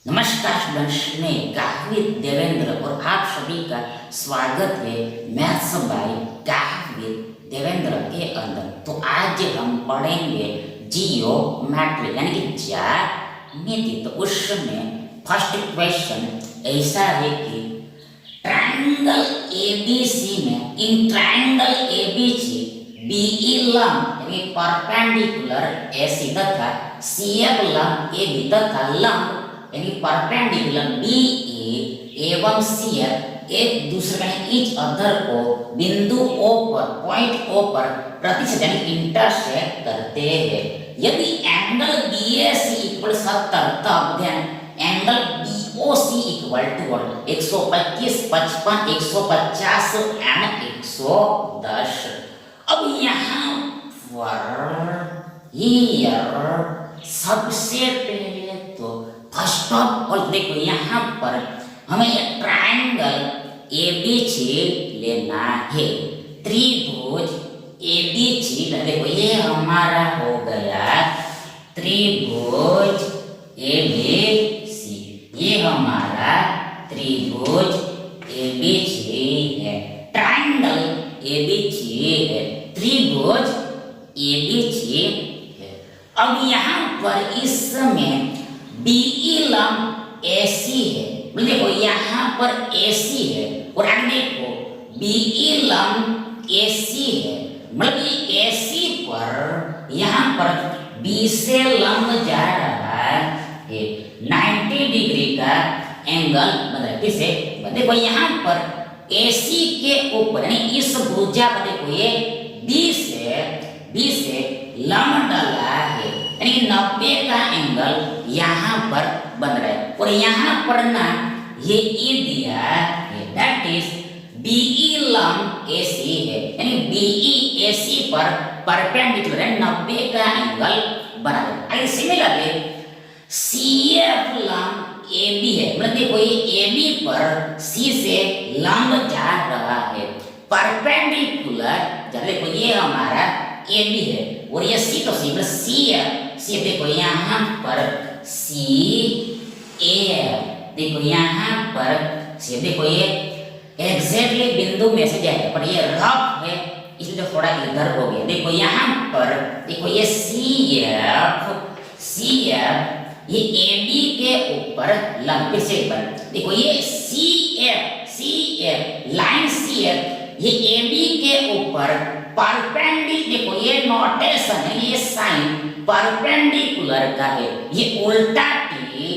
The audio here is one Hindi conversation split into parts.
नमस्कार स्टूडेंट्स, मैं काव्य देवेंद्र और आप सभी का स्वागत है मैथ्स बाय काव्य देवेंद्र के अंदर। तो आज हम पढ़ेंगे जियोमेट्री यानी कि ज्यामिति। तो उसमें फर्स्ट क्वेश्चन ऐसा है कि ट्रायंगल एबीसी में इन ट्रायंगल एबीसी बीई लंब यानी परपेंडिकुलर एसी तथा सीएफ लंब एबी तथा लंब यानी परपेंडिकुलर बी ए एवं सी एक दूसरे ईच अदर को बिंदु ओ पर पॉइंट ओ पर प्रतिच्छेद यानी इंटरसेक्ट करते हैं। यदि angle B A C equal 70 तब then angle B O C equal to 125, 55, 150 and 110। अब यहाँ पर सबसे पहले तो फर्स्ट ऑफ ऑल देखो यहाँ पर हमें ये ट्रायंगल एबीसी लेना है। त्रिभुज एबीसी देखो ये हमारा हो गया त्रिभुज एबीसी, ये हमारा त्रिभुज एबीसी है, ट्रायंगल एबीसी है, त्रिभुज एबीसी है। अब यहाँ पर इसमें बीई लंब एसी है, देखो यहाँ पर एसी है और आगे देखो बीई लंब एसी है, मतलब ये एसी पर यहाँ पर बी से लंब जा रहा है 90 डिग्री का एंगल बन रहा है। किसे देखो यहाँ पर एसी के ऊपर यानी इस भुजा पर देखो ये बी से लंब डाला है यानी 90 का एंगल यहाँ पर बन रहा है और यहाँ पर ना ये ई दिया है दैट इज बीई लंब एसी है यानी बीई एसी पर परपेंडिकुलर है 90 का एंगल बना है। अगर सिमिलरली सीएफ लंब एबी है, मतलब देखो ये एबी पर सी से लंब जा रहा है परपेंडिकुलर, देखो ये हमारा एबी है और ये सी तो सी मतलब सी देखो यहाँ पर सी ए, देखो यहाँ पर सी देखो ये एग्जैक्टली बिंदु में से जाएगा पर ये रफ है इसलिए थोड़ा इधर हो गया। देखो यहाँ पर देखो ये सी एफ ये एबी के ऊपर लंब से पर देखो ये C F line C F ये एबी के ऊपर परपेंडिकुलर, देखो ये नोटेशन है, ये साइन परपेंडिकुलर का है, ये उल्टा टी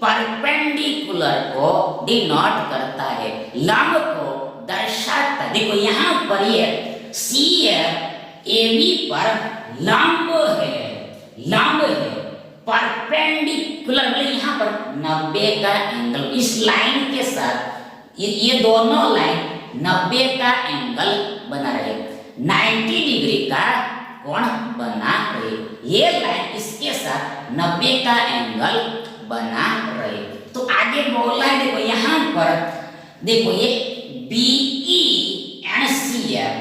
परपेंडिकुलर को डिनोट करता है, लंब को दर्शाता। देखो यहाँ पर ये सी एबी पर लंब है परपेंडिकुलर, मतलब यहाँ पर 90 का एंगल इस लाइन के साथ ये दोनों लाइन 90 का एंगल बना रहे, 90 डिग्री का कोण बना रहे, ये लाइन इसके साथ 90 का एंगल बना रहे। तो आगे बोला है देखो यहाँ पर देखो ये बीई एंड सीएफ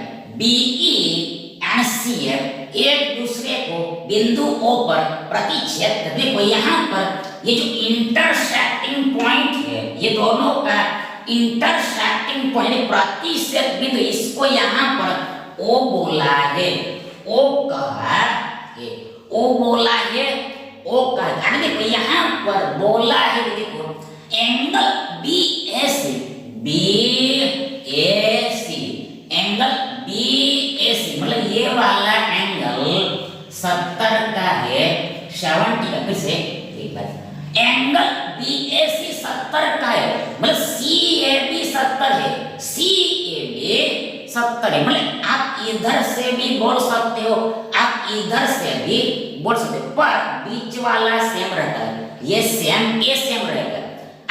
एक दूसरे को बिंदु O पर प्रतिच्छेद, देखो यहाँ पर ये जो इंटरसेक्टिंग पॉइंट है ये दोनों का इंटरसेक्टिंग पॉइंट प्रतिच्छेद बिंदु, इसको यहाँ पर O बोला है, O कहा है, O बोला है, O कहा। देखो यहाँ पर बोला है देखो एंगल बीएसी एंगल बीएसी मतलब ये वाला एंगल 70 का है, 70 का, फिर से एक बार एंगल बीएसी 70 का है, मतलब सीएबी 70 है, सीएबी 70 है, मतलब आप इधर से भी बोल सकते हो, आप इधर से भी बोल सकते हो, पर बीच वाला सेम रहता है, ये सेम ए सेम रहेगा।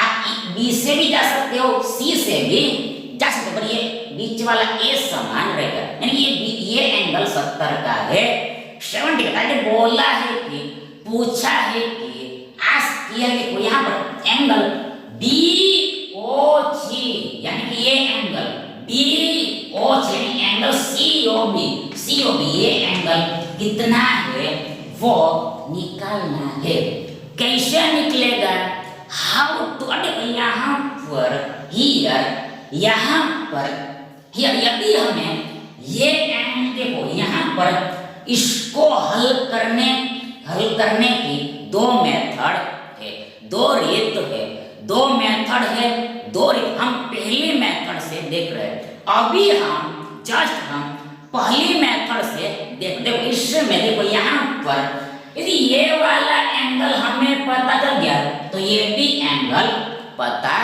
आप बी से भी जा सकते हो, सी से भी जा सकते हो, पर ये बीच वाला ए समान रहेगा, यानी ये एंगल 70 का है, 70 का। ये बोला है कि पूछा है कि आस्क किया है कि यहाँ पर एंगल बीओसी यानी कि ये एंगल बीओसी यानी एंगल सीओबी ये एंगल कितना है वो निकालना है। कैसे निकलेगा? हाउ टू, देखो यहाँ पर हियर, यहाँ पर हियर, यदि हमें ये एंड देखो यहाँ पर इसको हल करने की दो मेथड है, दो रीत है, दो मेथड है, दो रीत। हम पहली मेथड से देख रहे हैं, अभी हम पहली मेथड से देखो इसमें देखो यहाँ पर यदि ये वाला एंगल हमें पता चल गया तो ये भी एंगल पता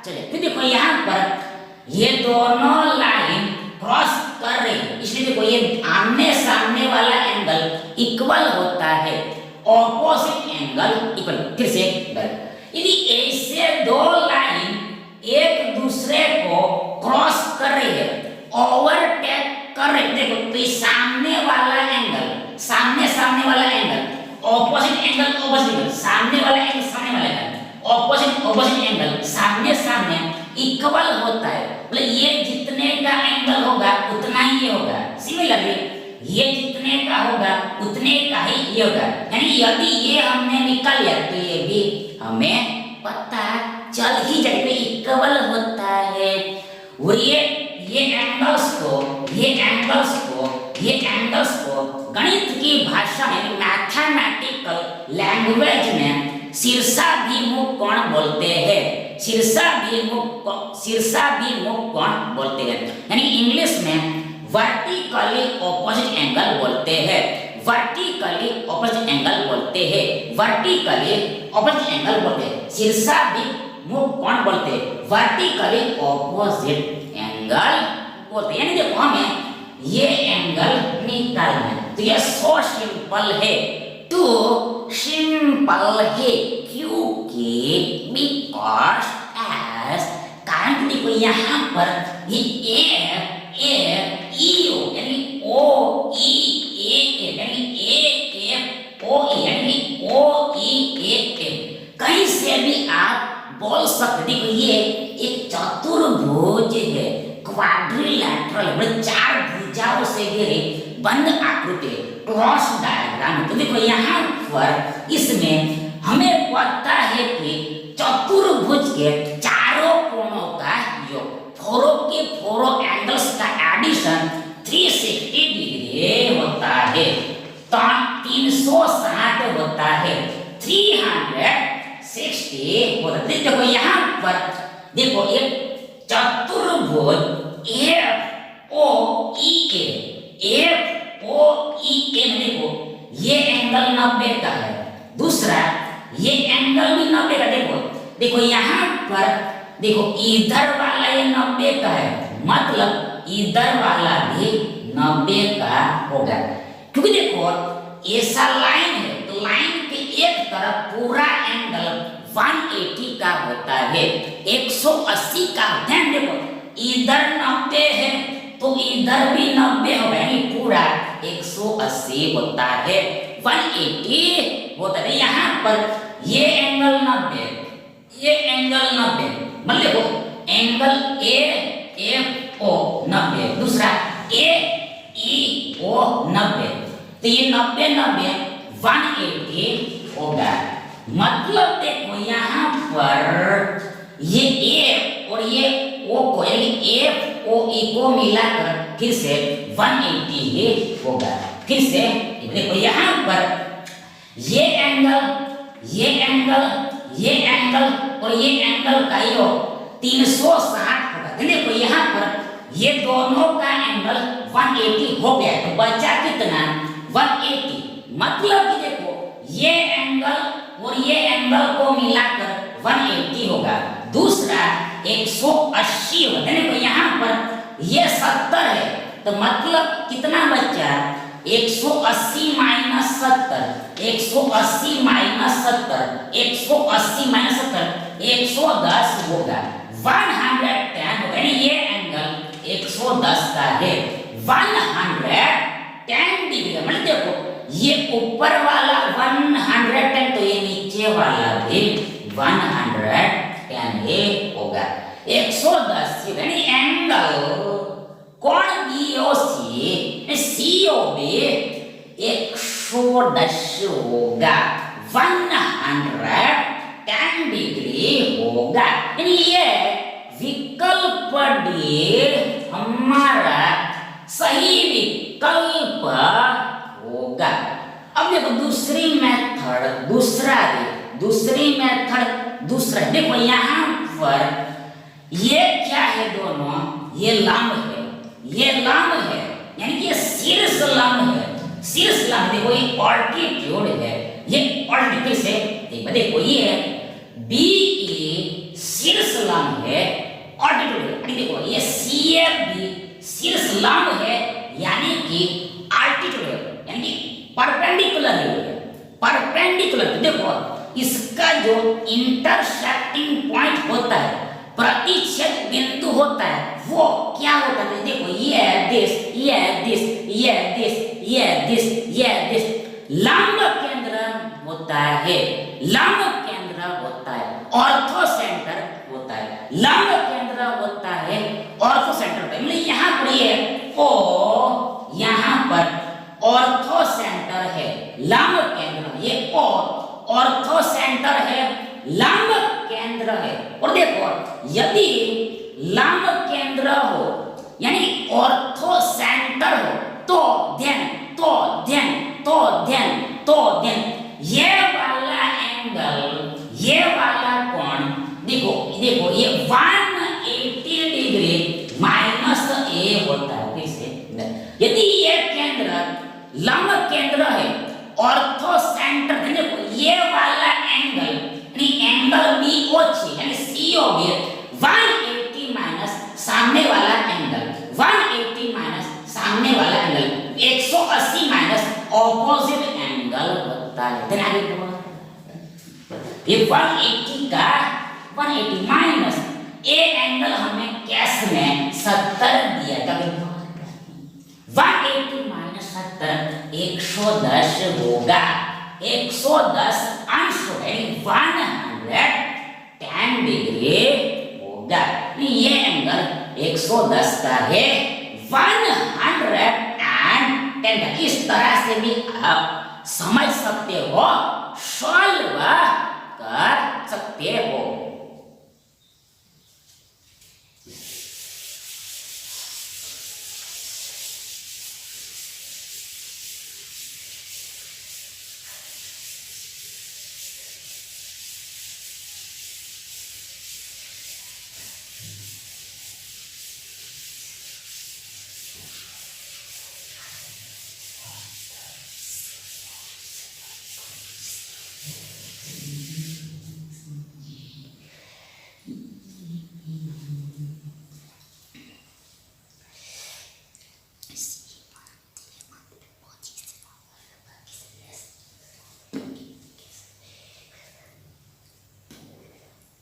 चले। फिर देखो यहाँ पर ये दोनों लाइन क्रॉस कर रही है, इसलिए देखो ये आमने सामने वाला एंगल इक्वल होता है, ऑपोजिट एंगल इक्वल। फिर से यदि ऐसे दो लाइन एक दूसरे को क्रॉस कर रही है, ओवरटेक कर रही है, देखो तो ये सामने वाला एंगल ऑपोजिट एंगल सामने वाला एंगल ऑपोजिट एंगल सामने इक्वल होता है, मतलब ये जितने का एंगल होगा उतना ही ये होगा। सिमिलरली ये जितने का होगा उतने का ही ये होगा, यानी यदि ये हमने निकाल लिया तो ये भी हमें पता चल ही जाएगा इक्वल होता है। और ये एंगल्स को गणित की भाषा में, मैथमेटिकल लैंग्वेज में शीर्षाभिमुख कोण बोलते हैं, शीर्षाभिमुख कोण बोलते हैं, यानी इंग्लिश में वर्टिकली ऑपोजिट एंगल बोलते हैं, शीर्षाभिमुख कोण बोलते हैं, वर्टिकली ऑपोजिट एंगल बोलते हैं। यानी देखो हमें ये एंगल निकालना है, तो ये सो सिंपल है, क्योंकि बिकॉज एस, कारण देखो यहाँ पर ये यानी ओ ई ए कहीं से भी आप बोल सकते। देखो ये एक चतुर्भुज है, क्वाड्रिलैटरल, मतलब चार भुजाओं से घिरे बंद आकृति, क्रॉस डायग्राम। तो देखो यहाँ पर इसमें हमें पता है कि चतुर्भुज के चारों कोणों का योग, फोरों एंगल्स का एडिशन 360 डिग्री होता है, तो 360 होता है, 360 होता है। देखो यहाँ पर देखो एक चतुर्भुज FOEA में देखो ये एंगल 90 का है, दूसरा ये एंगल भी 90 का। देखो यहाँ पर देखो इधर वाला ये 90 का है, मतलब इधर वाला भी 90 का होगा, क्योंकि देखो ऐसा लाइन है तो लाइन के एक तरफ पूरा एंगल 180 का होता है, 180 का। ध्यान देखो इधर 90 है तो इधर भी 90 होगा, यानी पूरा 180 होता है, 180 होता है। यहाँ पर ये एंगल 90, ये एंगल 90, मतलब देखो एंगल AFO 90, दूसरा AEO 90, तो ये 90 180 होगा। मतलब देखो यहाँ पर ये A और ये O को, यानी FOE को मिलाकर फिर से 180 ही होगा। फिर से देखो यहाँ पर ये एंगल और ये एंगल का योग 360 होगा। देखो यहाँ पर ये दोनों का एंगल 180 हो गया, तो बचा कितना 180, मतलब कि देखो ये एंगल और ये एंगल को मिलाकर 180 होगा, दूसरा 180 होगा। देखो यहाँ पर ये 70 है, तो मतलब कितना बचा 180 माइनस 70, 180 माइनस 70, 180 माइनस 70, 110 होगा, 110 होगा, यानी ये एंगल 110 का है, 110 डिग्री। मतलब देखो ये ऊपर वाला 110 तो ये नीचे वाला भी 110 ही होगा, 110 यानी एंगल कोण BOC COB 110 होगा, 110 डिग्री होगा, यानी ये विकल्प डी हमारा सही विकल्प होगा। अब देखो दूसरी मेथड, दूसरा देखो यहाँ पर ये क्या है, दोनों ये लंब है, यानी कि ये शीर्ष लंब है। देखो ये ऑल्टीट्यूड है, ये ऑल्टीट्यूड से देखो ये बी ए शीर्ष लंब है, ऑल्टीट्यूड है। देखो ये सी एफ बी शीर्ष लंब है, यानी कि ऑल्टीट्यूड है, यानी कि परपेंडिकुलर है। देखो इसका जो इंटरसेक्टिंग पॉइंट होता है, प्रतिच्छेद बिंदु होता है, वो क्या होता है? देखो ये लंब केंद्र होता है, ऑर्थो सेंटर होता है, ऑर्थो सेंटर होता है। मतलब यहाँ पर ये ओ, यहाँ पर ऑर्थो सेंटर है, लंब केंद्र, ये ओ ऑर्थो सेंटर है, लंब केंद्र है। और देखो यदि लंब केंद्र हो यानी ऑर्थो सेंटर हो तो ध्यान ये वाला एंगल, ये वाला कोण देखो ये 180 डिग्री माइनस ए होता है। यदि ये केंद्र लंब केंद्र है, ऑर्थो सेंटर, देखो ये वाला एंगल यानी एंगल BOC यानी COB 180 माइनस सामने वाला एंगल, 180 माइनस ऑपोजिट एंगल होता है। ध्यान रखो ये 180 माइनस ए एंगल हमें कैश में 70 दिया था। 180 माइनस 70 110 होगा, 110 अंश यानी 110 डिग्री होगा। ये एंगल 110 का है, 110 इस तरह से भी आप समझ सकते हो, सॉल्व कर सकते हो।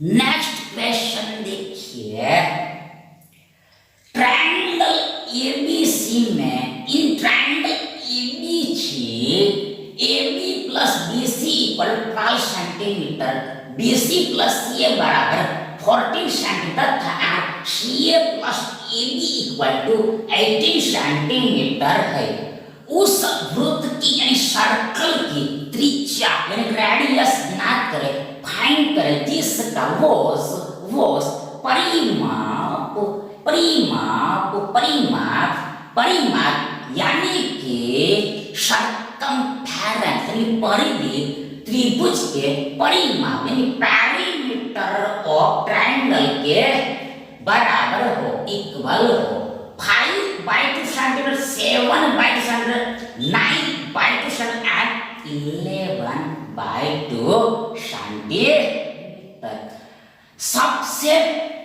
नेक्स्ट क्वेश्चन देखिए, ट्रायंगल एबीसी में, in triangle ABC AB plus BC equal 12 centimetre, BC plus CA बराबर 14 सेंटीमीटर तथा CA plus AB equal to 18 centimetre है। उस वृत्त की यानी सर्कल की त्रिज्या यानी रेडियस ज्ञात करें, फाइंड करें, जिसका वोस परिमाप यानी कि सर्कमफेरेंस यानी परिधि त्रिभुज के परिमाप यानी पेरीमीटर ऑफ ट्रायंगल के बराबर हो, इक्वल हो। 5/2 centimetre, 7/2 centimetre, 9/2 centimetre and 11/2 centimetre. सबसे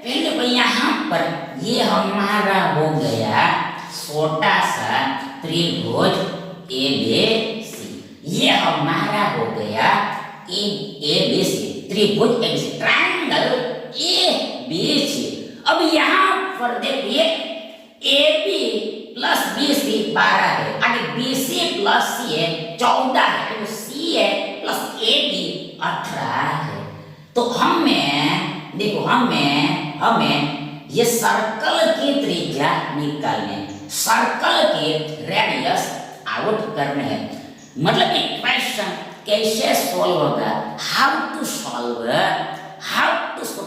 पहले यहाँ पर ये हमारा हो गया छोटा सा त्रिभुज ABC, ये हमारा हो गया ABC त्रिभुज ABC, ट्रायंगल ABC। अब यहाँ पर देखिए AB प्लस BC 12 है, आगे BC प्लस CA 14 है, तो CA प्लस AB 18 है। तो हमें देखो हमें ये सर्कल की त्रिज्या निकालने, सर्कल के रेडियस आउट करने हैं। मतलब एक क्वेश्चन कैसे सॉल्व होगा, हाउ टू सॉल्व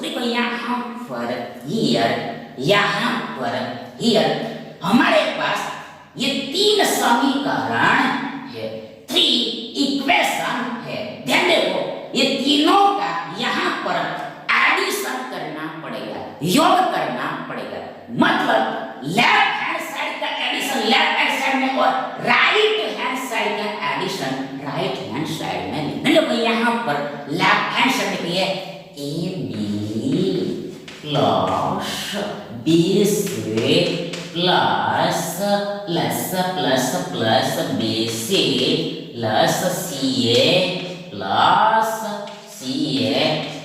देखो यहाँ पर हियर हमारे पास ये 3 समीकरण है, 3 इक्वेशन है। ध्यान देखो ये तीनों का यहाँ पर एडिशन करना पड़ेगा, योग करना पड़ेगा। मतलब लेफ्ट हैंड साइड का एडिशन लेफ्ट हैंड साइड में और राइट हैंड साइड का एडिशन राइट हैंड साइड में। देखो यहाँ पर लेफ्ट हैंड साइड में A B plus B C plus plus plus plus B C plus C A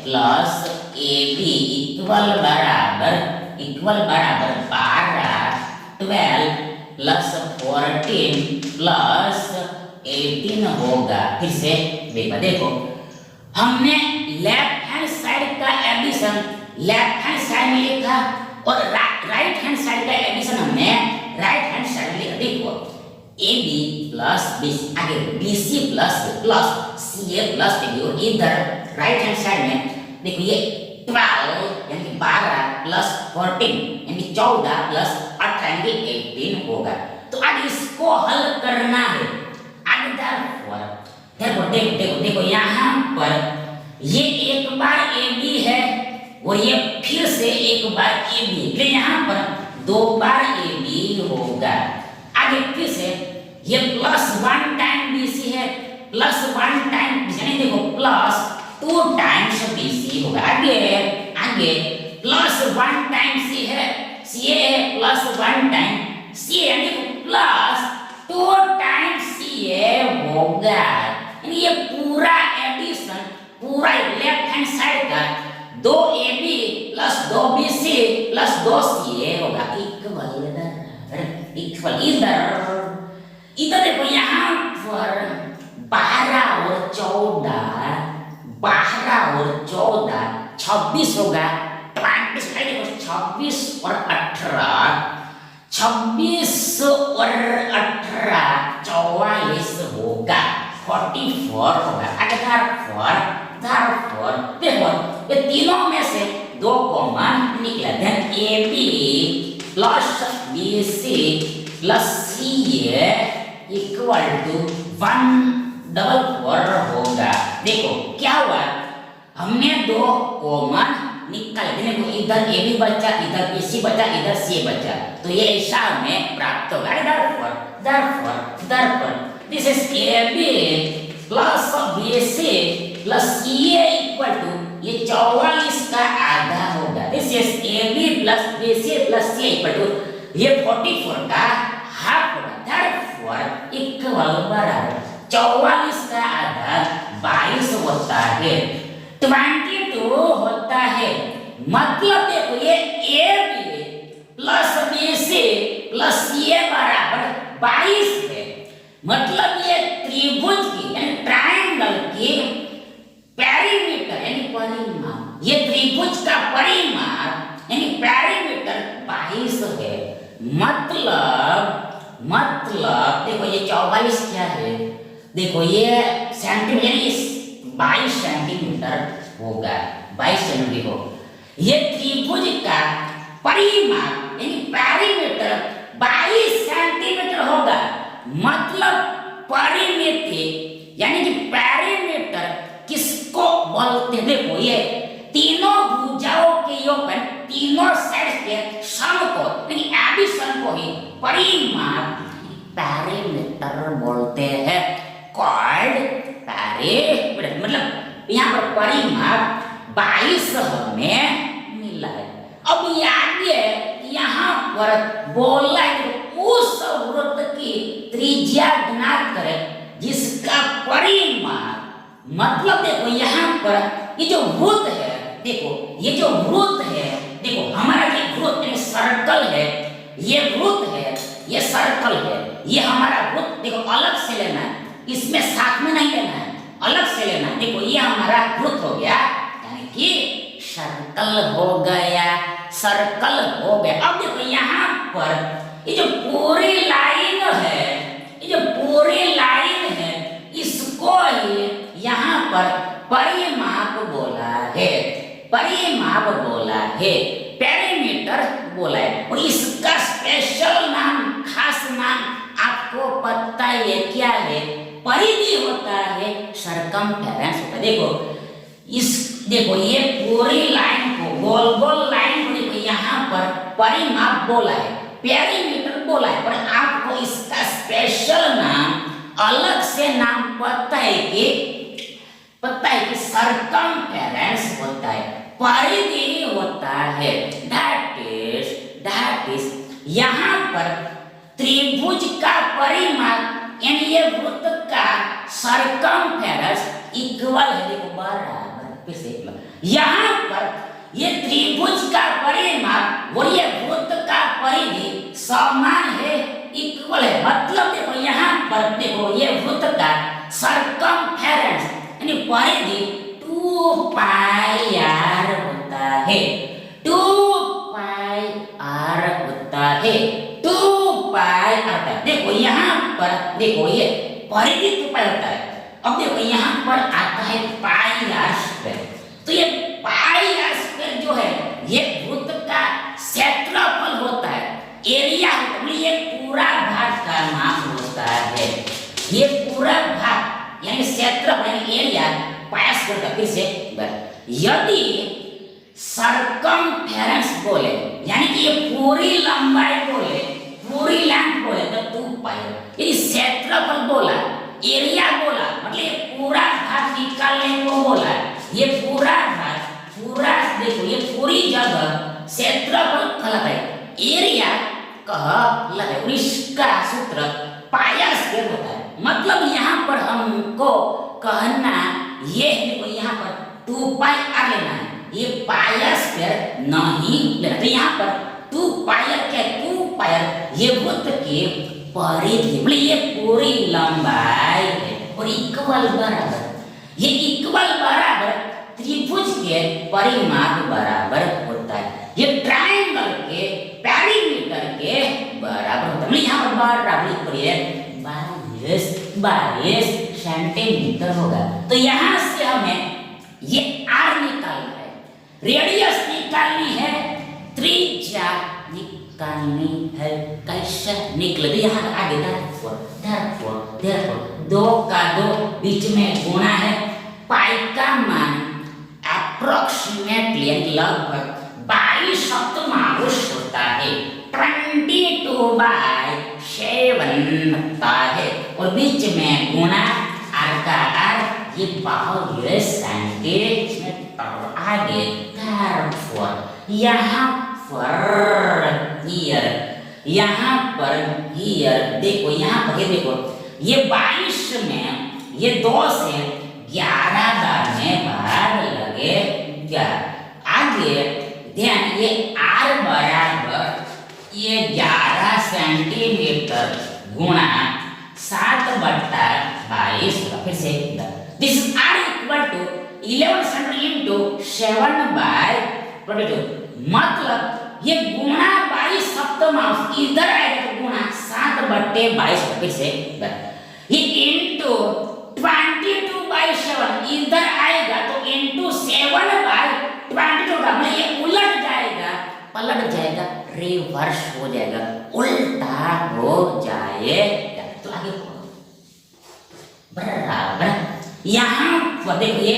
plus A B equal बराबर 12 प्लस 14 प्लस 18 होगा। फिर से देखो हमने लेफ्ट हैंड साइड का एडिशन लेफ्ट हैंड साइड में लिखा और राइट हैंड साइड का एडिशन हमने राइट हैंड साइड में लिखा। देखो ए बी प्लस बी आगे B C plus C A plus A B और इधर राइट हैंड साइड में देखो ये 12 यानी 12 प्लस 14 यानी 14 प्लस 18 यानी 18 होगा। तो अब इसको हल करना है। आगे देखो यहाँ पर ये एक बार ए बी है और ये फिर से एक बार ए बी, तो यहाँ पर 2 बार ए बी होगा। आगे फिर से ये प्लस 1 टाइम बी सी है, प्लस 1 टाइम यानी देखो प्लस 2 टाइम्स बी सी होगा। आगे प्लस 1 टाइम सी है, सी ए प्लस 1 टाइम सी ए यानी प्लस 2 टाइम सी ए होगा। यानी ये पूरा एडिशन पूरा लेफ्ट हैंड साइड का 2 A B plus 2 B C plus 2 C A होगा इक्वल इधर देखो यहाँ पर 12 और 14 26 होगा। 26 और 18 44 होगा 44 होगा। देखो ये तीनों में से 2 कॉमन निकला। Then A B plus B C plus C A equal to 144 होगा। देखो क्या हुआ हमने 2 कॉमन निकाल देखो इधर ए बी बचा, इधर बी सी बचा, इधर सी बचा, तो ये ऐसा हमें प्राप्त होगा। therefore this is A B plus B C plus C A equal to ये 44 का आधा होगा। This is A B plus B C plus C equal to ये 44 का हाफ होगा। therefore इक्वल बराबर 44 का आधा 22 होता है, 22 होता है। मतलब देखो ये A B plus B C plus C A बराबर 22 है। मतलब ये त्रिभुज की यानी ट्रायंगल की पेरीमीटर यानी परिमाप, ये त्रिभुज का परिमाप यानी पेरीमीटर 22 है। मतलब देखो ये 44 क्या है, देखो ये सेंटीमीटर यानी 22 सेंटीमीटर होगा। 22 सेंटीमीटर हो ये त्रिभुज का परिमाप यानी पेरीमीटर 22 सेंटीमीटर होगा। मतलब परिमिति यानी कि पेरीमीटर किसको बोलते हैं? देखो ये तीनों भुजाओं के योग तीनों साइड के सम को यानी एडिशन को ही परिमाप पेरीमीटर बोलते हैं। कॉल्ड पेरीमीटर मतलब यहाँ पर परिमाप 22 हमें मिला है। अब आगे यहाँ पर बोला है उस वृत्त की त्रिज्या ज्ञात करें जिसका परिमाप, मतलब देखो यहाँ पर ये जो वृत्त है, देखो ये जो वृत्त है, देखो हमारा ये वृत्त में सर्कल है, ये वृत्त है, ये सर्कल है, ये हमारा वृत्त देखो अलग से लेना है, इसमें साथ में नहीं लेना है, अलग से लेना है। देखो ये हमारा वृत्त हो गया यानी कि सर्कल हो गया, सर्कल हो गया। अब देखो यहाँ पर ये जो पूरी लाइन है, ये जो पूरी लाइन है, इसको ही यहाँ पर परिमाप बोला है। परिमाप बोला है, पेरीमीटर बोला है। और इसका स्पेशल नाम, खास नाम आपको पता है क्या है? परिधि होता है, सरकमफेरेंस होता है। देखो ये पूरी लाइन को, गोल गोल लाइन को देखो, यहाँ पर परिमाप बोला है, पेरीमीटर बोला है, पर आपको इसका स्पेशल नाम, अलग से नाम पता है कि सरकमफेरेंस होता है, परिधि होता है। दैट इज यहाँ पर त्रिभुज का परिमाप यानी ये वृत्त का सरकमफेरेंस इक्वल है, देखो बराबर, फिर से यहाँ पर ये त्रिभुज का परिमाप और ये वृत्त का परिधि समान है, इक्वल है। मतलब देखो यहाँ पर देखो ये वृत्त का सरकमफेरेंस यानी परिधि 2 पाई r होता है, 2 पाई r होता है, 2 पाई r। देखो यहाँ पर देखो ये परिधि 2 पाई होता है। अब देखो यहाँ पर आता है पाई r स्क्वायर, तो ये पाई r स्क्वायर जो है ये वृत्त का क्षेत्रफल होता है, एरिया होता है, ये पूरा भाग का नाम होता है। ये पूरा भाग यानी क्षेत्रफल यानी एरिया पाई स्क्वायर का। फिर से यदि सरकमफेरेंस बोले यानी कि ये पूरी लंबाई बोले, पूरी लेंथ बोले तो 2 पाई। यदि क्षेत्रफल बोला, एरिया बोला, मतलब ये पूरा भाग निकालने को बोला, ये पूरा भाग, पूरा देखो ये पूरी जगह क्षेत्रफल कहलाता है, एरिया कहलाता है। और इसका सूत्र पाई r स्क्वायर होता है। मतलब यहाँ पर हमको कहना ये देखो यहाँ पर 2 पाई r लेना है, ये पाई r स्क्वायर नहीं लेना। तो यहाँ पर 2 पाई r क्या है? 2 पाई r ये वृत्त के परिधि, मतलब ये पूरी लंबाई है और इक्वल बराबर, ये इक्वल बराबर त्रिभुज के परिमाप बराबर होता है। ये ट्रायंगल के पेरीमीटर के बराबर होता है। मतलब यहाँ पर बराबर करिए 22 सेंटीमीटर होगा। तो यहाँ से हमें ये r निकालना है, रेडियस निकालनी है, त्रिज्या निकालनी है। कैसे निकले? यहाँ आगे therefore 2 का 2 बीच में गुणा है, पाई का मान अप्रोक्सीमेटली लगभग 22 सप्तमांश होता है, 22/7 होता है, और बीच में गुणा r का r, ये 22 सेंटीमीटर। आगे therefore यहाँ पर हियर देखो, यहाँ पर ये देखो, ये 22 में ये 2 से 11 बार में भाग लगेगा। आगे ध्यान, ये r बराबर ये 11 सेंटीमीटर गुणा 7/22। फिर से this is r equal to 11 centimetre into 7/22। मतलब ये गुणा 22 सप्तमांश इधर आएगा तो गुणा 7/22। फिर से ये इनटू 22/7 इधर आएगा तो इनटू 7/22 का, मतलब ये उलट जाएगा, पलट जाएगा, रिवर्स हो जाएगा, उल्टा हो जाएगा। तो आगे बराबर यहाँ पर देखिए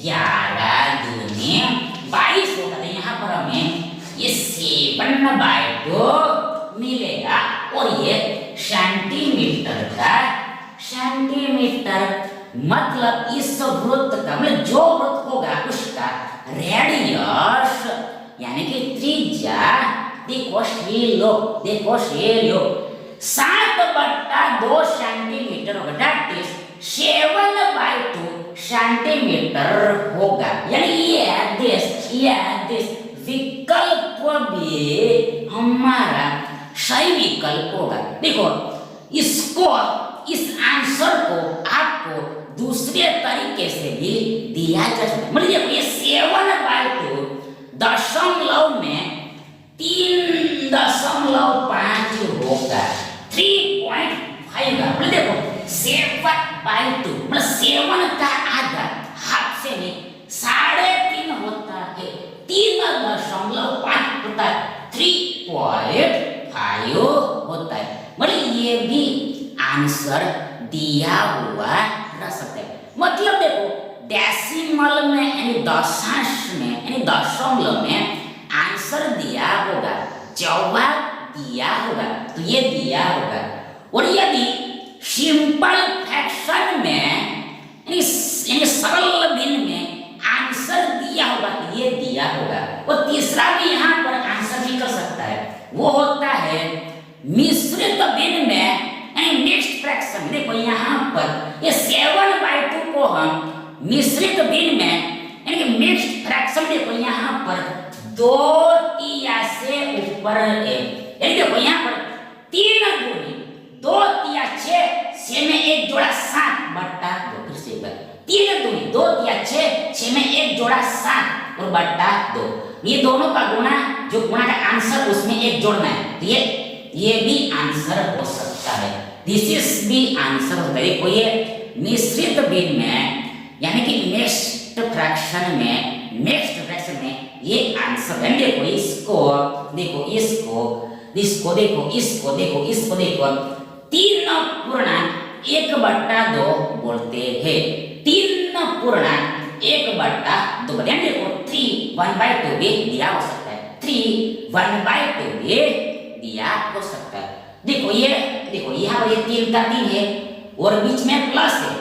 11 दूनी 22 होगा, तो यहाँ पर हमें ये 7/2 मिलेगा। और ये सेंटीमीटर का, सेंटीमीटर मतलब इस वृत्त का, मतलब जो वृत्त होगा उसका रेडियस यानी कि त्रिज्या, देखो से लो 7/2 सेंटीमीटर होगा, दैट इज 7/2 सेंटीमीटर होगा। यानी ये विकल्प भी हमारा सही विकल्प होगा। देखो इसको, इस आंसर को आपको दूसरे तरीके से भी दिया जा सकता है। मतलब ये 7/2 दशमलव में 3.5 होगा, 3.5 का। मतलब देखो 7/2 मतलब 7 का आधा, हाफ से नहीं 3.5 होता है, आंसर दिया हुआ रह सकता है। मतलब देखो डेसिमल में यानी दशांश में यानी दशमलव में आंसर दिया होगा, जवाब दिया होगा, तो ये दिया होगा। और यदि सिंपल फ्रैक्शन में यानी सरल भिन्न में आंसर दिया होगा तो ये दिया होगा। और तीसरा भी यहाँ पर आंसर निकल सकता है, वो होता है मिश्रित भिन्न में यानी मिक्स्ड फ्रैक्शन। देखो यहाँ पर ये 7/2 को हम मिश्रित भिन्न में यानी मिक्स्ड फ्रैक्शन, देखो यहाँ पर 2 तिया से ऊपर है, यानी देखो यहाँ पर 3 दूनी 2 तिया 6 में 1 जोड़ा 7/2। फिर से एक बार 3 दूनी 2 तिया 6 में 1 जोड़ा 7 और बट्टा 2। ये दोनों का गुणा, जो गुणा का आंसर उसमें 1 जोड़ना है, तो ये भी आंसर हो सकता है। दिस इज भी आंसर होता है। देखो ये मिश्रित भिन्न में यानी कि मिक्स्ड फ्रैक्शन में ये आंसर है। देखो इसको देखो, इसको देखो 3.1/2 बोलते हैं। 3.1/2 देखो 3/1/2 भी दिया हो सकता है, 3/1/2 भी दिया हो सकता है। देखो यहाँ पर ये 3 का 3 है और बीच में प्लस है,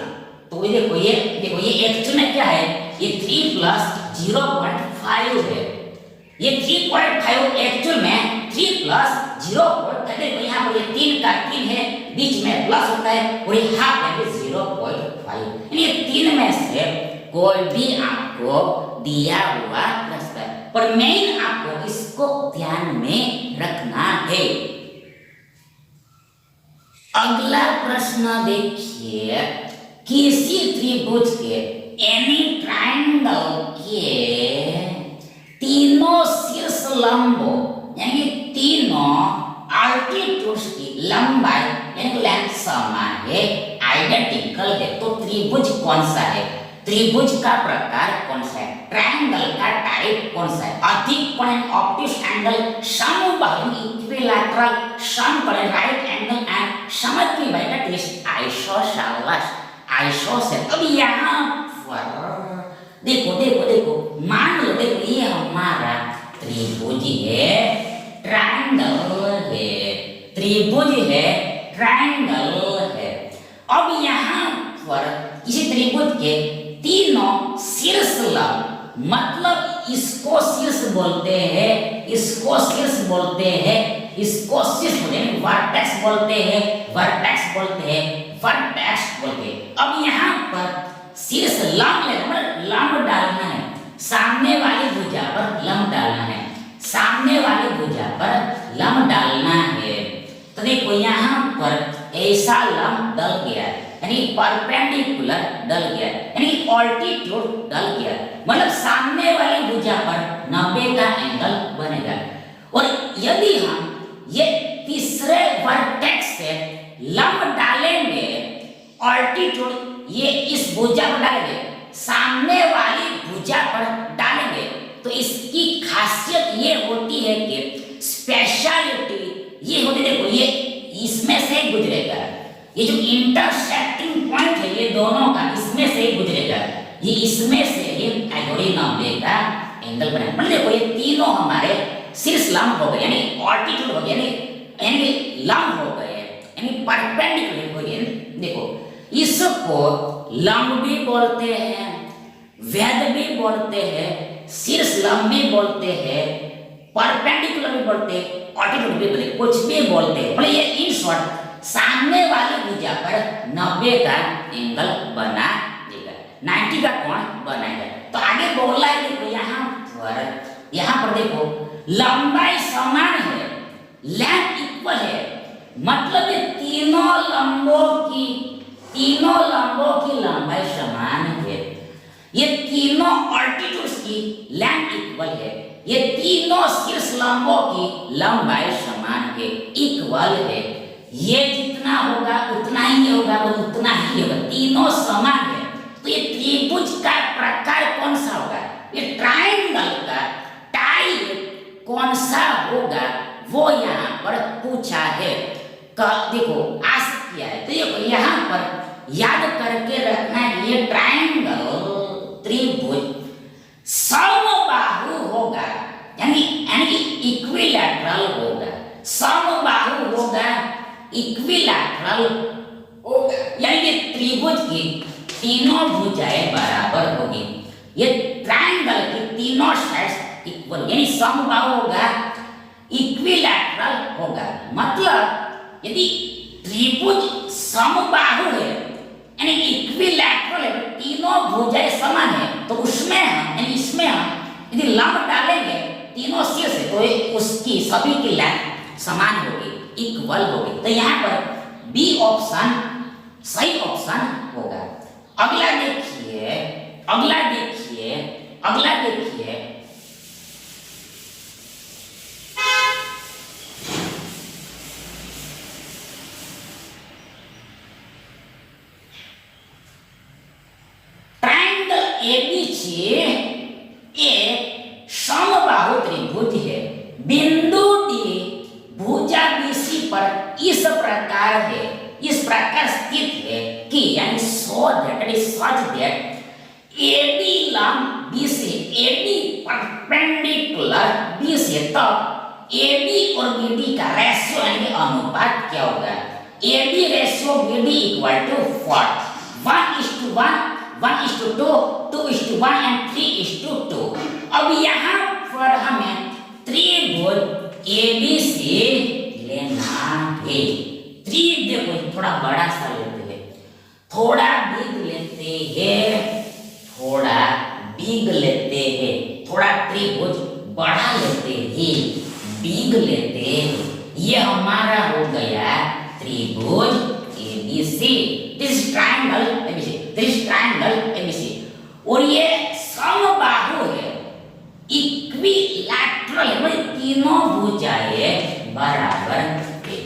तो ये देखो ये एक्चुअल में क्या है, ये 3 + 0.5 है। ये 3.5 एक्चुअल में 3 + 0.5। देखो यहाँ पर ये 3 का 3 है, बीच में प्लस होता है और ये हाफ है 0.5। ये 3 में से कोई भी आपको दिया हुआ रास्ता है, पर मेन आपको इसको ध्यान में रखना है। अगला प्रश्न देखिए, किसी त्रिभुज के एनी ट्रायंगल के तीनों शीर्ष लंबों यानी तीनों अल्टीट्यूड्स की लंबाई यानी लेंथ समान है, आइडेंटिकल है, तो त्रिभुज कौन सा है, त्रिभुज का प्रकार कौन सा है, ट्रायंगल का टाइप कौन सा है, अधिक कोण ऑब्ट्यूस एंगल, समबाहु इक्विलैटरल, समकोण राइट एंगल एंड समद्विबाहु दैट इज आइसोसेलेस। अब यहाँ पर देखो मान लो, देखो ये हमारा त्रिभुज है, ट्रायंगल है, त्रिभुज है, ट्रायंगल है। अब यहाँ पर इसी त्रिभुज के तीनों शीर्ष लंब, मतलब इसको शीर्ष बोलते हैं, इसको शीर्ष बोलते हैं, इसको शीर्ष बोलते हैं, वर्टेक्स बोलते हैं, वर्टेक्स बोलते हैं, वर्टेक्स बोलते हैं। अब यहाँ पर शीर्ष लंब लेना, लंब डालना है, सामने वाली भुजा पर लंब डालना है, सामने वाली भुजा पर लंब डालना है। तो देखो यहाँ पर ऐसा लंब डल गया, यानी परपेंडिकुलर डल गया, यानी ऑल्टीट्यूड डल गया, मतलब सामने वाली भुजा पर 90 का एंगल बनेगा। और यदि हम ये तीसरे वर्टेक्स से लंब डालेंगे, ऑल्टीट्यूड ये इस भुजा पर डालेंगे, सामने वाली भुजा पर डालेंगे, तो इसकी खासियत ये होती है कि स्पेशलिटी ये होती, देखो ये इसमें से गुजरेगा, ये जो इंटरसेक्टिंग पॉइंट है ये दोनों का इसमें से गुजरेगा, ये इसमें से ही 90 का एंगल बनेगा। मतलब देखो ये तीनों हमारे शीर्ष लंब हो गए, यानी ऑल्टीट्यूड हो गया, यानी लंब हो गए, यानी परपेंडिकुलर हो गए। देखो इसको लंब भी बोलते हैं, वेध भी बोलते हैं, शीर्ष लंब भी बोलते हैं, परपेंडिकुलर भी बोलते हैं, ऑल्टीट्यूड भी बोलते हैं, कुछ भी बोलते हैं। मतलब ये इन शॉर्ट सामने वाली भुजा पर 90 का एंगल बना देगा, 90 का कोण बनाएगा। तो आगे बोला है, देखो यहाँ पर देखो लंबाई समान है, लेंथ इक्वल है, मतलब ये तीनों लंबों की लंबाई समान है, ये तीनों ऑल्टीट्यूड्स की लेंथ इक्वल है, ये तीनों शीर्ष लंबों की लंबाई समान है, इक्वल है। ये जितना होगा उतना ही होगा और उतना ही होगा, तीनों समान है। तो ये त्रिभुज का प्रकार कौन सा होगा, ये ट्रायंगल का टाइप कौन सा होगा, वो यहाँ पर पूछा है। देखो किया है। तो ये यहाँ पर याद करके रखना है, ये ट्रायंगल त्रिभुज समबाहु होगा, यानी इक्विलैटरल होगा। समबाहु होगा, इक्विलैटरल होगा, यानी कि त्रिभुज की तीनों भुजाएं बराबर होगी। ये ट्रायंगल की तीनों साइड्स इक्वल, यानी समबाहु होगा, इक्विलैटरल होगा। मतलब यदि त्रिभुज समबाहु है यानी इक्विलैटरल है, तीनों भुजाएं समान है, तो उसमें हम यानी इसमें हम यदि लंब डालेंगे तीनों शीर्ष से तो उसकी सभी की लेंथ समान होगी, इक्वल होगी। तो यहाँ पर बी ऑप्शन सही ऑप्शन होगा। अगला देखिए, अगला देखिए, अगला देखिए, ट्रायंगल एबीसी एक समबाहु त्रिभुज है। बिंदु डी भुजा बीसी पर इस प्रकार है, इस प्रकार स्थित है कि यानी so that is such that AD लंब बी से एडी परपेंडिकुलर बी से, तब एडी और बीडी का रेशियो यानी अनुपात क्या होगा? AD ratio BD equal to 1:1, 1:2, 2:1 and 3:2। अब यहाँ पर हमें त्रिभुज एबीसी लेना है। देखो थोड़ा बड़ा सा लेते हैं, थोड़ा बिग लेते हैं, थोड़ा बिग लेते हैं, थोड़ा त्रिभुज बड़ा लेते हैं, बिग लेते हैं। ये हमारा हो गया त्रिभुज ABC, this triangle ABC, this triangle ABC. और ये समबाहु है, इक्विलैटरल है, मतलब तीनों भुजाएं बराबर है।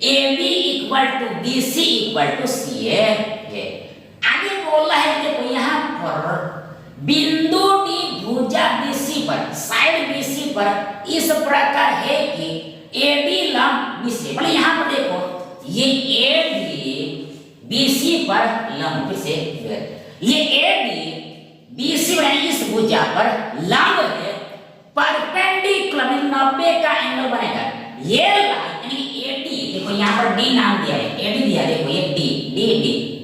AB equal to BC equal to CA है। आगे बोला है देखो यहाँ पर बिंदु D भुजा BC पर, साइड BC पर इस प्रकार है कि AD लंब BC, मतलब यहाँ पर देखो ये AD BC पर लंब, फिर से ये AD BC यानी इस भुजा पर लंब है, परपेंडिकुलर 90 का एंगल बनेगा। ये लाइन यानी AD, देखो यहाँ पर D नाम दिया है, AD दिया, देखो ये D,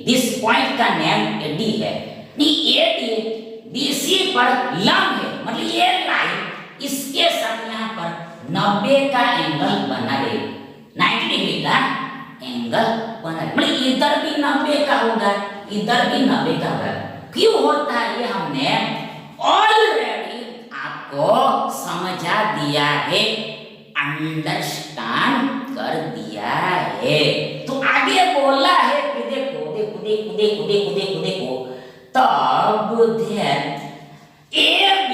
दिस पॉइंट का नेम AD है। AD BC पर लंब है, मतलब ये लाइन इसके साथ यहाँ पर 90 का एंगल बना दे, 90 डिग्री का एंगल बना दे, मतलब इधर भी 90 का होगा, इधर भी 90 का होगा। क्यों होता है ये हमने ऑलरेडी आपको समझा दिया है, अंडरस्टैंड कर दिया है। तो आगे बोला है कि देखो देखो देखो देखो देखो देखो देखो, तब AB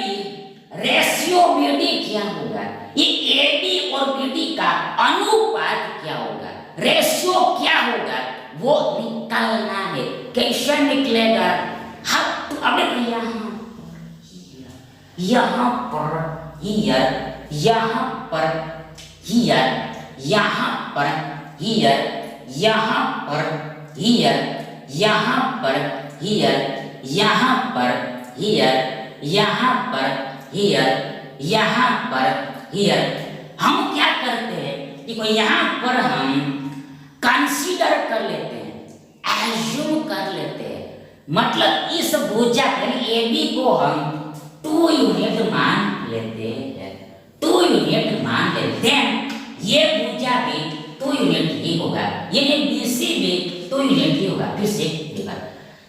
रेशियो BD क्या होगा? ये AB और BD का अनुपात क्या होगा, रेशियो क्या होगा, वो निकालना है। कैसे निकलेगा? हाँ तो अब यहाँ पर हियर, यहाँ पर हियर, यहाँ पर हियर, यहाँ पर हियर, यहाँ पर हियर, यहाँ पर हियर, यहाँ पर हियर, यहाँ पर हियर। हम क्या करते हैं, देखो यहाँ पर हम कंसीडर कर लेते हैं, एज्यूम कर लेते हैं, मतलब इस भुजा यानी AB को हम 2 यूनिट मान लेते हैं, 2 यूनिट मान लेते हैं। ये भुजा भी 2 यूनिट ही होगा, यानी BC भी 2 यूनिट ही होगा। फिर से देखा,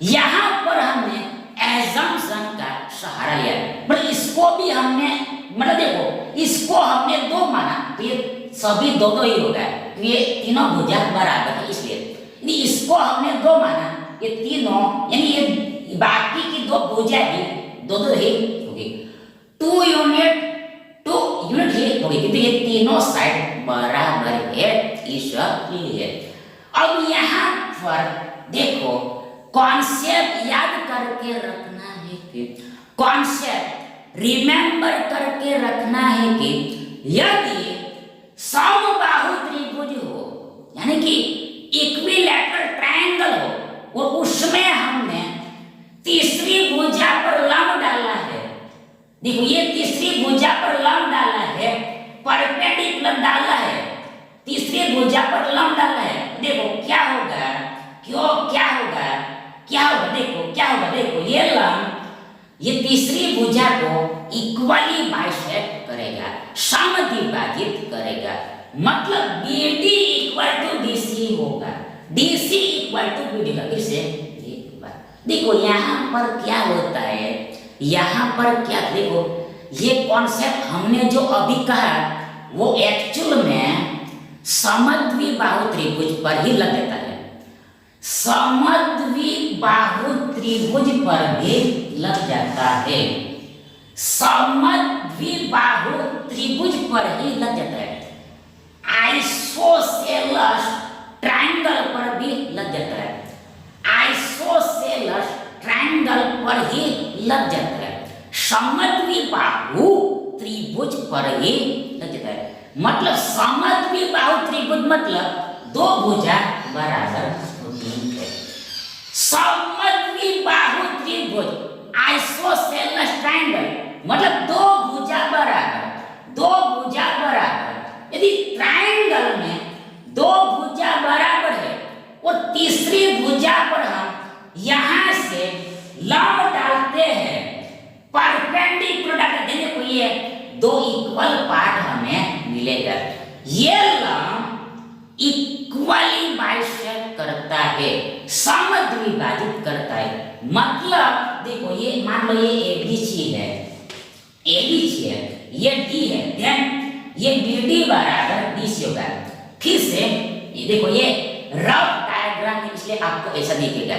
यहाँ पर हमने एजम्पशन का सहारा लिया, मतलब इसको भी हमने, मतलब देखो इसको हमने 2 माना तो ये सभी 2 ही होगा, तो ये तीनों भुजा बराबर है, इसलिए यदि इसको हमने 2 माना, ये तीनों यानी ये बाकी की 2 भुजा भी 2 ही होगी, 2 यूनिट ही होगी, क्योंकि ये तीनों साइड बराबर है, इसलिए। अब यहाँ पर देखो कॉन्सेप्ट याद करके रखना है कि कॉन्सेप्ट रिमेंबर करके रखना है कि यदि समबाहु त्रिभुज हो यानी कि इक्विलैटरल भुजा पर लंब डाला है, परपेंडिकुलर डाला है, तीसरी भुजा पर लंब डाला है, देखो क्या होगा, क्यों क्या होगा, क्या होगा, देखो क्या होगा, देखो ये लंब ये तीसरी भुजा को इक्वली बाइसेक्ट करेगा, समद्विभाजित करेगा, मतलब BD इक्वल टू DC होगा, DC इक्वल टू BD का। किससे? देखो यहाँ पर क्या होता है, यहाँ पर क्या, देखो ये कॉन्सेप्ट हमने जो अभी कहा वो एक्चुअल में समद्विबाहु त्रिभुज पर ही लग जाता है, समद्विबाहु त्रिभुज पर भी लग जाता है, समद्विबाहु त्रिभुज पर ही लग जाता है, आइसोसेलस ट्रायंगल पर भी लग जाता है, आइसोसेलस ट्रायंगल पर ही लग जाता है, समद्विबाहु त्रिभुज पर ही लग जाता है, मतलब समद्विबाहु त्रिभुज मतलब दो भुजा बराबर होती है, समद्विबाहु त्रिभुज आइसोसेलस ट्रायंगल मतलब दो भुजा बराबर, दो भुजा बराबर, यदि ट्रायंगल में दो भुजा बराबर है और तीसरी भुजा पर हम यहां से लंब डालते हैं, परपेंडिकुलर डालते हैं, देखो ये दो इक्वल पार्ट हमें मिलेगा, ये लंब इक्वली बाइसेक्ट करता है, समद्विभाजित करता है, मतलब देखो ये मान लो ये ABC है, ABC है, ये D है, देन ये BD बराबर DC होगा। फिर से ये देखो ये रफ डायग्राम इसलिए आपको ऐसा दिखेगा,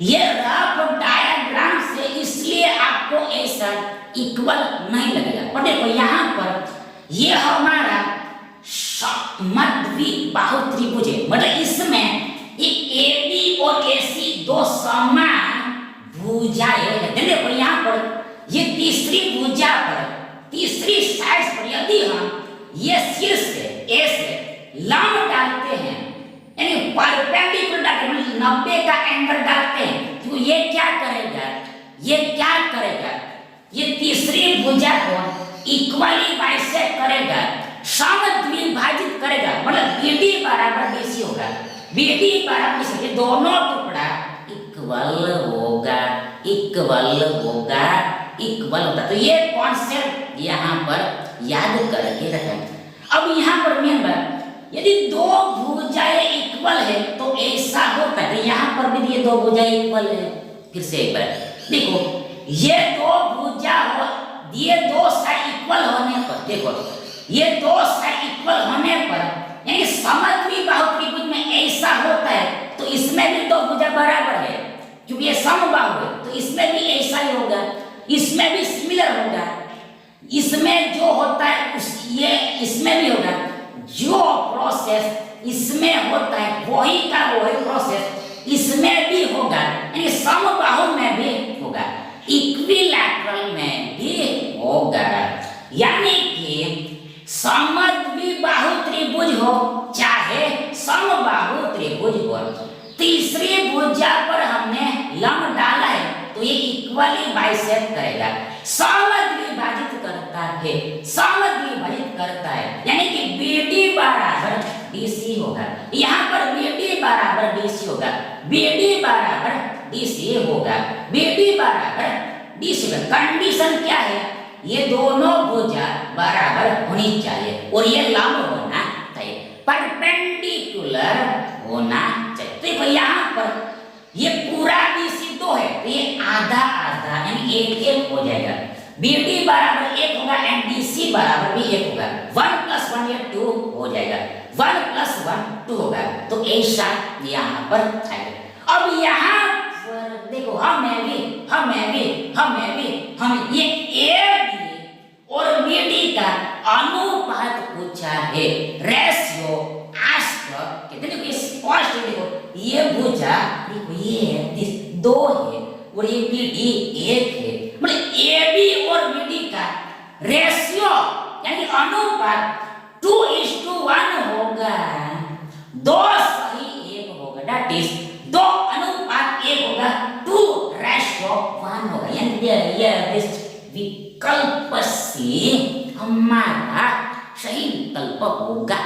ये रफ डायग्राम से इसलिए आपको ऐसा इक्वल नहीं लगेगा, पर देखो यहाँ पर ये हमारा समद्विबाहु त्रिभुज है, मतलब इसमें एक AB और AC दो समान भुजाएं हैं, देखो यहाँ पर ये तीसरी भुजा पर, तीसरी साइड पर यदि हम ये शीर्ष से A से लंब डालते हैं, यानी परपेंडिकुलर डालते हैं, 90 का एंगल डालते हैं, तो ये क्या करेगा, ये क्या करेगा, ये तीसरी भुजा को इक्वली बाइसेक्ट करेगा, समद्विभाजित करेगा, मतलब BD बराबर BC होगा, BD बराबर BC, ये दोनों टुकड़ा इक्वल होगा, इक्वल होगा, इक्वल होता, तो ये कॉन्सेप्ट यहाँ पर याद करके रखें। अब यहाँ पर मेन बात, यदि दो भुजाएं इक्वल है तो ऐसा होता है, यहाँ पर भी ये दो भुजाएं इक्वल है, फिर से एक बार देखो ये दो भुजा हो, ये दो साइड इक्वल होने पर, देखो ये दो साइड इक्वल होने पर यानी समद्विबाहु त्रिभुज में ऐसा होता है, तो इसमें भी दो भुजा बराबर है, क्योंकि ये समबाहु है, तो इसमें भी ऐसा ही होगा, इसमें भी सिमिलर होगा, इसमें जो होता है उस ये इसमें भी होगा, जो प्रोसेस इसमें होता है वही का वही प्रोसेस इसमें भी होगा, यानी समबाहु में भी होगा, इक्विलैटरल में भी होगा, यानी कि समद्विबाहु त्रिभुज हो चाहे समबाहु त्रिभुज हो, तीसरी भुजा पर हमने लंब डाला है तो ये इक्वली बाइसेक्ट करेगा, समद्विभाजित करता है, समद्विभाजित करता है, यानी कि BD बराबर DC होगा, यहाँ पर BD बराबर DC होगा, BD बराबर DC होगा, BD बराबर DC होगा। कंडीशन क्या है, ये दोनों भुजा बराबर होनी चाहिए और ये लंब होना चाहिए, परपेंडिकुलर होना चाहिए, तो देखो यहाँ पर ये पूरा BC 2 है तो ये आधा आधा यानी 1 हो जाएगा, BD बराबर 1 होगा एंड DC बराबर भी 1 होगा, 1 + 1 ये 2 हो जाएगा, 1 + 1 2 होगा, तो ऐसा यहाँ पर आएगा। अब यहाँ पर देखो हमें ये AB और BD का अनुपात पूछा है, रेशियो आस्पेक्ट, कहते हैं स्पष्ट देखो ये भुजा देखो ये 2 है और ये BD 1 है, मतलब AB और BD का रेशियो यानी अनुपात 2:1 होगा, 2 सही 1 होगा, दैट इज 2 अनुपात 1 होगा, 2:1 होगा, यानी ये दिस विकल्प C हमारा सही विकल्प होगा।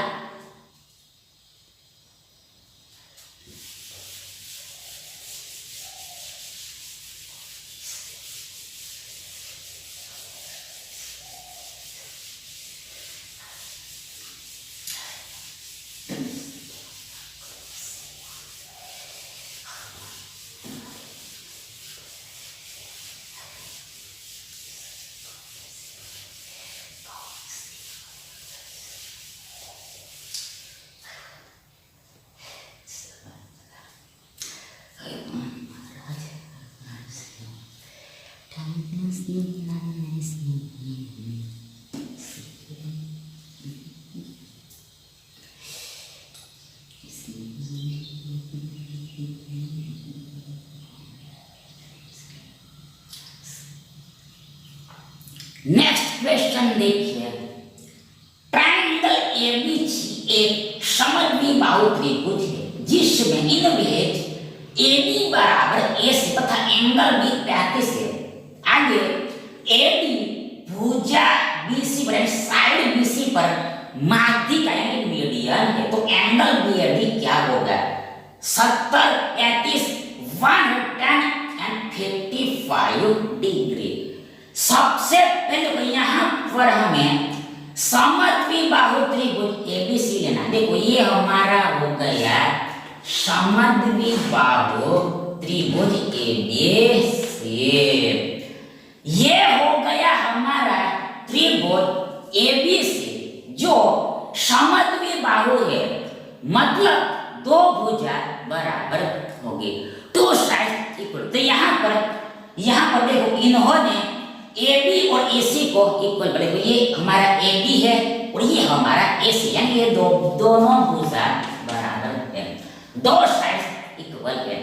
नेक्स्ट क्वेश्चन देखिए, ट्रायंगल एबीसी एक समद्विबाहु त्रिभुज है जिसमें इनवेज एबी बराबर एसी तथा एंगल बी 35 है। आगे एबी भुजा बीसी पर साइड बीसी पर माध्यिका यानी मीडियन है, तो एंगल बीएडी क्या होगा? 70, 35, 110 एंड 55 डिग्री। सबसे पहले तो यहाँ पर हमें समद्विबाहु त्रिभुज एबीसी लेना। देखो ये हमारा हो गया समद्विबाहु त्रिभुज एबीसी। ये हो गया हमारा त्रिभुज एबीसी जो समद्विबाहु है, मतलब दो भुजा बराबर होगी, टू साइड इक्वल। तो यहाँ पर देखो इन्होंने AB और AC को इक्वल कर, देखो ये हमारा AB है और ये हमारा AC, यानी ये दोनों भुजा बराबर है, दो साइड इक्वल है।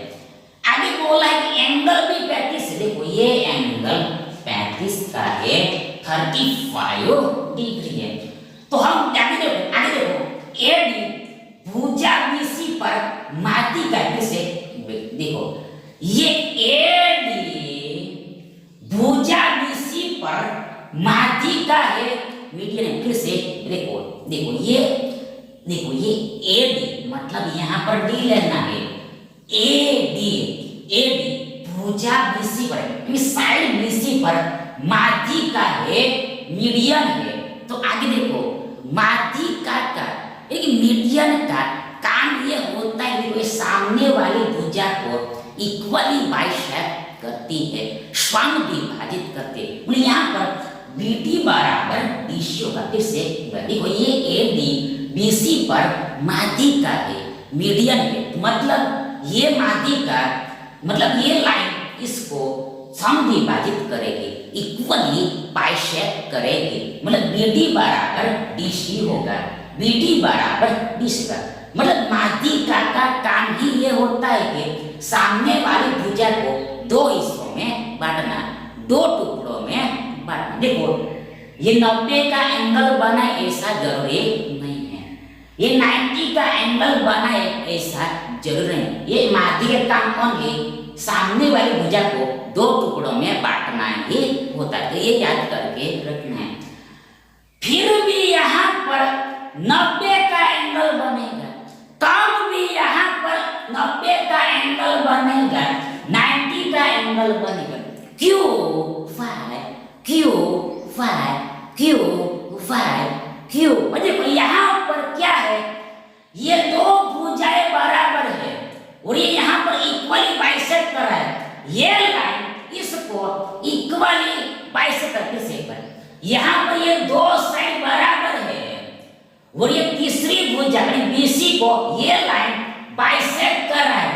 आगे बोला है कि एंगल भी 35 है, देखो ये एंगल 35 का है, 35 डिग्री है। तो हम आगे देखो AB भुजा BC पर माध्यिका से, देखो ये AB भुजा BC पर माध्यिका है, मीडियन है। फिर से देखो ये AD, मतलब यहाँ पर D लेना है। AD भुजा BC पर, साइड BC पर माध्यिका है, मीडियन है। तो आगे देखो माध्यिका का एक मीडियन का काम ये होता है कि सामने वाली भुजा को इक्वली बाइसेक्ट करती है, समद्विभाजित करते हैं। यहाँ पर BD बराबर DC होगा। फिर से देखो ये AD BC पर माध्यिका है, मीडियन है, मतलब ये माध्यिका, मतलब ये लाइन इसको समद्विभाजित करेगी, इक्वली बाइसेक्ट करेगी, मतलब BD बराबर DC होगा, BD बराबर DC का मतलब माध्यिका का काम ही ये होता है कि सामने वाली भुजा को दो हिस्सों में बांटना, दो टुकड़ों में बांटना। देखो ये 90 का एंगल बना ऐसा जरूरी नहीं है, ये 90 का एंगल बना ऐसा जरूरी नहीं। ये माध्यिका का काम कौन है? सामने वाली भुजा को दो टुकड़ों में बांटना ही होता है, तो ये याद करके रखना है। फिर भी यहाँ पर 90 का एंगल बनेगा, तब भी यहाँ पर 90 का एंगल बनेगा, 90 का एंगल बनेगा। क्यों? देखो यहाँ पर क्या है, ये दो भुजाएं बराबर है और ये यहाँ पर इक्वली बाइसेक्ट कर रहा है। ये लाइन इसको इक्वली बाइसेक्ट करके से कर, यहाँ पर ये दो साइड बराबर है और ये तीसरी भुजा BC को ये लाइन बाइसेक्ट कर रहा है,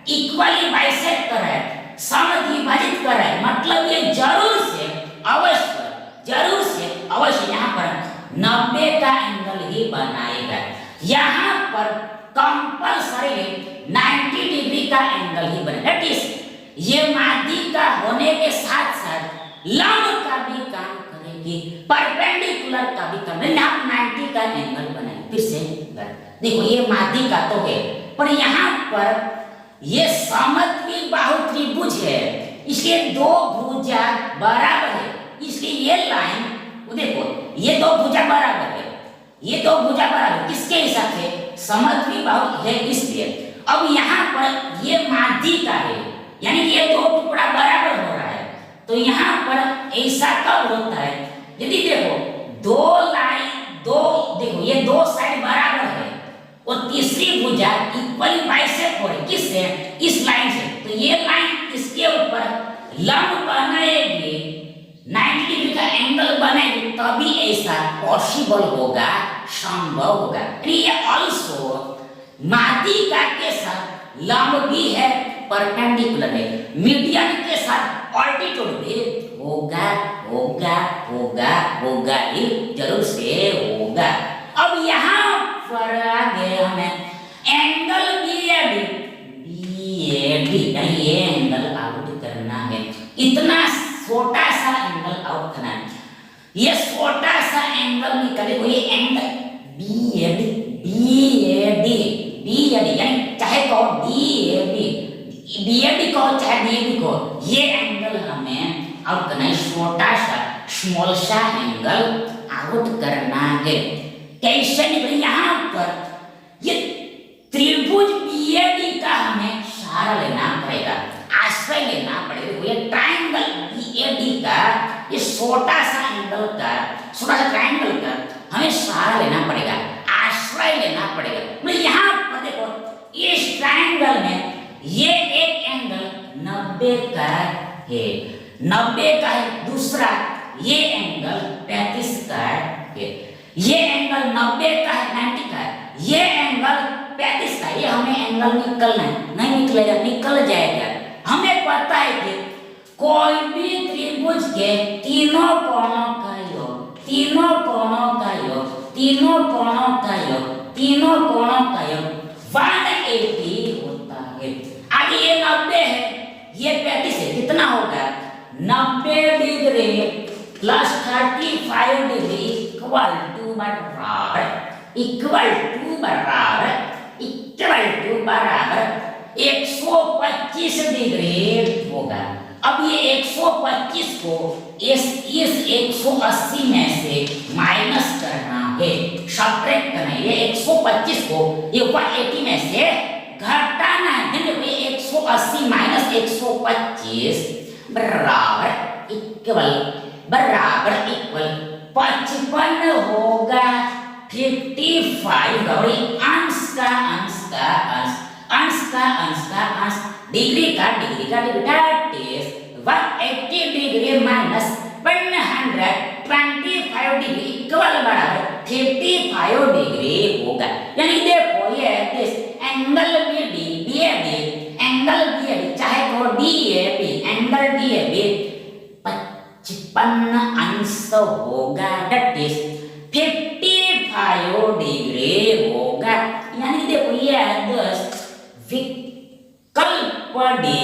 इक्वली बाइसेक्ट कर रहा है, समद्विभाजित कर रहा है। मतलब ये जरूर से अवश्य यहाँ पर 90 का एंगल ही बनाएगा। यहाँ पर कंपल्सरी 90 डिग्री का एंगल ही बनेगा। ये माध्यिका होने के साथ साथ लंब का भी काम करेगी, परपेंडिकुलर का भी काम करेगी, 90 का एंगल बनाएगी। फिर से देखो ये माध्यिका तो है, पर यहाँ पर ये समद्विबाहु त्रिभुज है, इसलिए दो भुजा बराबर है, इसलिए ये लाइन तो देखो ये दो भुजा बराबर है, ये दो भुजा बराबर किसके हिसाब से, समद्वि बाहु है इसलिए। अब यहाँ पर ये माध्य का है, यानी कि ये दो टुकड़ा बराबर हो रहा है, तो यहाँ पर ऐसा कब होता है, यदि देखो दो लाइन दो, देखो ये दो साइड बराबर है और तीसरी भुजा इक्वली बाइसेक्ट हो रही किससे, इस लाइन से, तो ये लाइन इसके ऊपर लंब बनाएगी, 90 डिग्री का एंगल बनाएगी, तभी ऐसा पॉसिबल होगा, संभव होगा। ये ऑल्सो माध्यिका के साथ लंब भी है, परपेंडिकुलर है, मीडियन के साथ ऑल्टीट्यूड भी होगा होगा होगा होगा ही जरूर से होगा। अब यहाँ पर आगे हमें एंगल बीएडी यानी ये एंगल आउट करना है, इतना छोटा सा एंगल आउट करना है, ये छोटा सा एंगल निकले, ये एंगल बीएडी बीएडी बीएडी यानी चाहे तो डीएडी बीएडी को चाहे डीएडी को, ये एंगल हमें आउट करना है, छोटा सा स्मॉल सा एंगल आउट करना है। कैसे निकले, यहाँ पर ये त्रिभुज बीएडी का हमें सहारा लेना पड़ेगा, आश्रय लेना पड़ेगा, ये ट्रायंगल बीएडी का ये छोटा सा एंगल का, छोटा सा ट्रायंगल का हमें सहारा लेना पड़ेगा, आश्रय लेना पड़ेगा। मतलब यहाँ पर देखो इस ट्रायंगल में ये एक एंगल 90 का है, 90 का है, दूसरा ये एंगल 35 का है, ये एंगल 90 का है, 90 का है, ये एंगल 35 का, ये हमें एंगल निकलना है, नहीं निकलेगा, निकल जाएगा। हमें पता है कि कोई भी त्रिभुज के तीनों कोणों का योग, तीनों कोणों का योग, तीनों कोणों का योग, तीनों कोणों का योग 180 होता है। आगे ये 90 है, ये 35 है, कितना होगा, 90 degree plus 35 degree equal to बराबर 125 डिग्री होगा। अब ये 125 को इस 180 में से माइनस करना है, सब्ट्रैक्ट करना है, ये 125 को ये 180 में से घटाना है, देखो ये 180 माइनस 125 बराबर इक्वल 55 होगा, 55 और अंश का अंश डिग्री का degree that is 180 degree minus 125 degree equal बराबर 55 डिग्री होगा। यानी देखो ये एंगल बीएडी एंगल बीएडी चाहे तो डीएबी एंगल डीएबी 55 अंश होगा, that is 55 डिग्री होगा। यानी देखो ये 10 विकल्प डी